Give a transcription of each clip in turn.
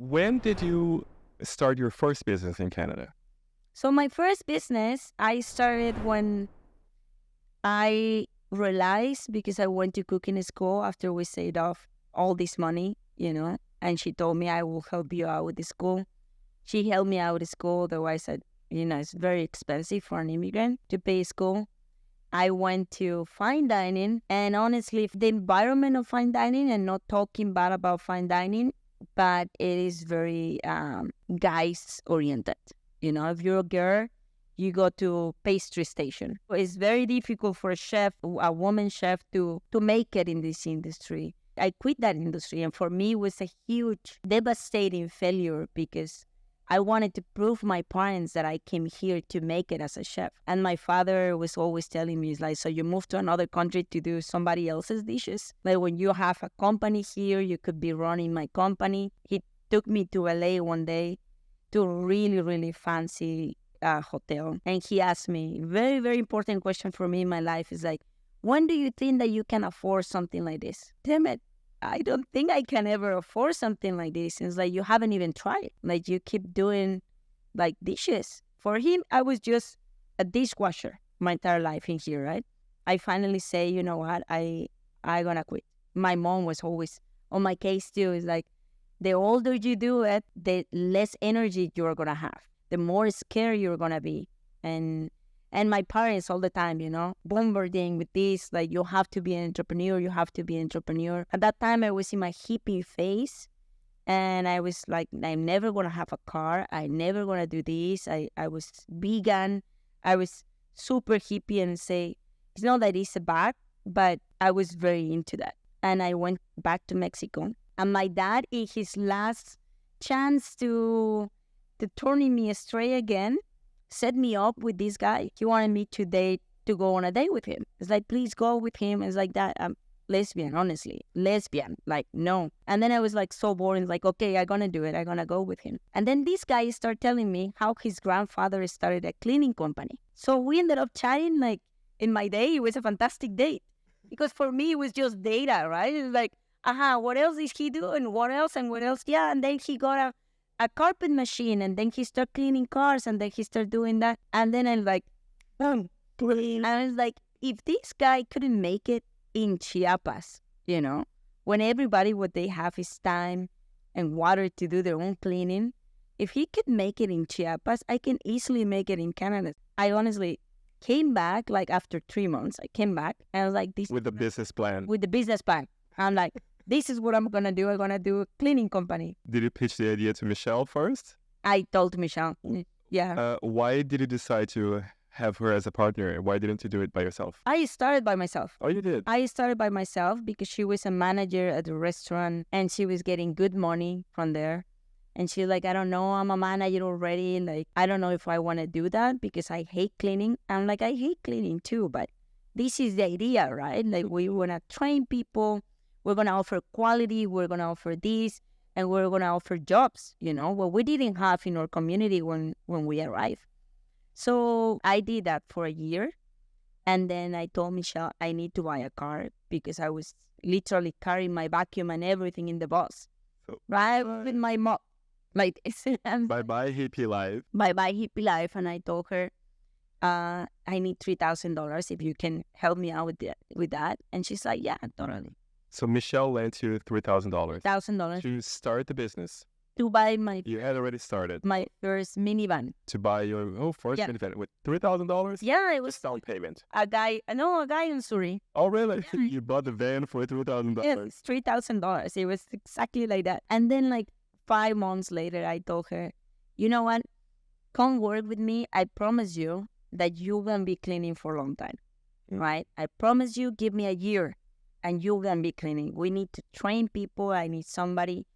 When did you start your first business in Canada? So my first business, I started when I realized, because I went to cooking school after we saved off all this money, and she told me, I will help you out with the school. She helped me out with school. Otherwise, it's very expensive for an immigrant to pay school. I went to fine dining, and honestly, the environment of fine dining, and not talking bad about fine dining, but it is very guys oriented. If you're a girl, you go to pastry station. It's very difficult for a woman chef, to make it in this industry. I quit that industry, and for me, it was a huge, devastating failure, because I wanted to prove my parents that I came here to make it as a chef. And my father was always telling me, it's like, so you moved to another country to do somebody else's dishes? Like, when you have a company here, you could be running my company. He took me to LA one day to a really, really fancy hotel. And he asked me, very, very important question for me in my life is like, when do you think that you can afford something like this? Damn it, I don't think I can ever afford something like this. And it's like, you haven't even tried. Like, you keep doing like dishes. For him, I was just a dishwasher my entire life in here, right? I finally say, you know what, I gonna quit. My mom was always on my case too. It's like, the older you do it, the less energy you're gonna have, the more scared you're gonna be. And my parents all the time, bombarding with this, like, you have to be an entrepreneur, you have to be an entrepreneur. At that time, I was in my hippie phase, and I was like, I'm never gonna have a car, I'm never gonna do this. I was vegan, I was super hippie, and say, it's not that it's bad, but I was very into that. And I went back to Mexico. And my dad, in his last chance to turning me astray again, set me up with this guy. He wanted me to go on a date with him. It's like, please go with him. It's like that. I'm lesbian, honestly. Lesbian. Like, no. And then I was like so bored. Like, okay, I'm going to do it. I'm going to go with him. And then this guy started telling me how his grandfather started a cleaning company. So we ended up chatting. Like, in my day, it was a fantastic date. Because for me, it was just data, right? It's like, what else is he doing? What else and what else? Yeah, and then he got a carpet machine, and then he started cleaning cars, and then he started doing that. And then I'm like, and I was like, if this guy couldn't make it in Chiapas, when everybody, what they have is time and water to do their own cleaning, if he could make it in Chiapas, I can easily make it in Canada. I honestly came back, like after 3 months, I came back, and I was like, this. With the business plan. With the business plan. I'm like, this is what I'm going to do. I'm going to do a cleaning company. Did you pitch the idea to Michelle first? I told Michelle, yeah. Why did you decide to have her as a partner? Why didn't you do it by yourself? I started by myself. Oh, you did? I started by myself because she was a manager at the restaurant, and she was getting good money from there. And she's like, I don't know, I'm a manager already. Like, I don't know if I want to do that because I hate cleaning. I'm like, I hate cleaning too, but this is the idea, right? Like, we want to train people. We're going to offer quality, we're going to offer this, and we're going to offer jobs, what we didn't have in our community when we arrived. So I did that for a year. And then I told Michelle I need to buy a car because I was literally carrying my vacuum and everything in the bus, right? With my mom. Like, bye-bye hippie life. Bye-bye hippie life. And I told her, I need $3,000 if you can help me out with that. And she's like, yeah, totally. So Michelle lent you $3,000. $1,000 to start the business. To buy You had already started. my first minivan. To buy your first minivan with $3,000. Yeah, it was down payment. a guy in Surrey. Oh, really? Yeah. You bought the van for $3,000. Yeah, it's $3,000. It was exactly like that. And then, like 5 months later, I told her, you know what? Come work with me. I promise you that you won't be cleaning for a long time, right? I promise you, give me a year and you won't be cleaning. We need to train people. I need somebody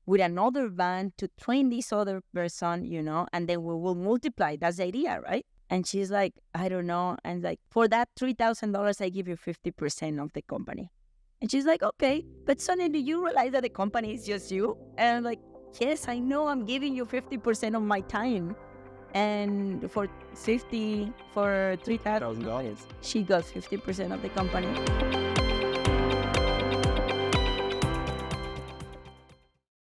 with another van to train this other person, and then we will multiply. That's the idea, right? And she's like, I don't know. And like, for that $3,000, I give you 50% of the company. And she's like, okay, but Sonia, do you realize that the company is just you? And I'm like, yes, I know, I'm giving you 50% of my time. And for $3,000, she got 50% of the company.